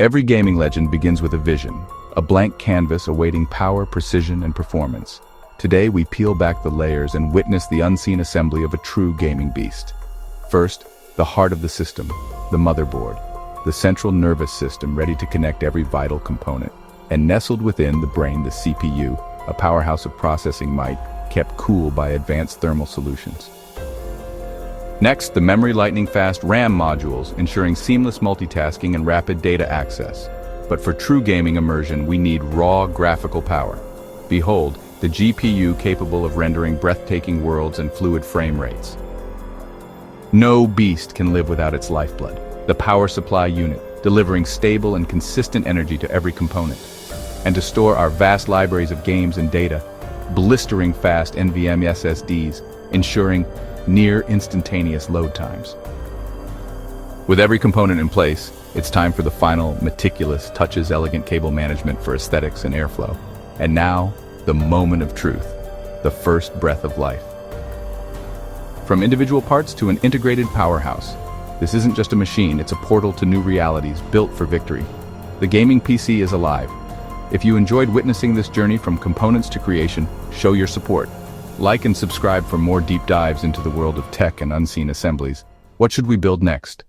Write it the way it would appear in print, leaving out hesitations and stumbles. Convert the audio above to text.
Every gaming legend begins with a vision, a blank canvas awaiting power, precision, and performance. Today, we peel back the layers and witness the unseen assembly of a true gaming beast. First, the heart of the system, the motherboard, the central nervous system ready to connect every vital component. And nestled within the brain, the CPU, a powerhouse of processing might, kept cool by advanced thermal solutions. Next, the memory lightning-fast RAM modules, ensuring seamless multitasking and rapid data access. But for true gaming immersion, we need raw graphical power. Behold, the GPU capable of rendering breathtaking worlds and fluid frame rates. No beast can live without its lifeblood, the power supply unit, delivering stable and consistent energy to every component. And to store our vast libraries of games and data, blistering fast NVMe SSDs, ensuring near instantaneous load times. With every component in place, it's time for the final meticulous touches, elegant cable management for aesthetics and airflow. And now, the moment of truth, the first breath of life. From individual parts to an integrated powerhouse, this isn't just a machine, it's a portal to new realities built for victory. The gaming PC is alive. If you enjoyed witnessing this journey from components to creation, show your support. Like and subscribe for more deep dives into the world of tech and unseen assemblies. What should we build next?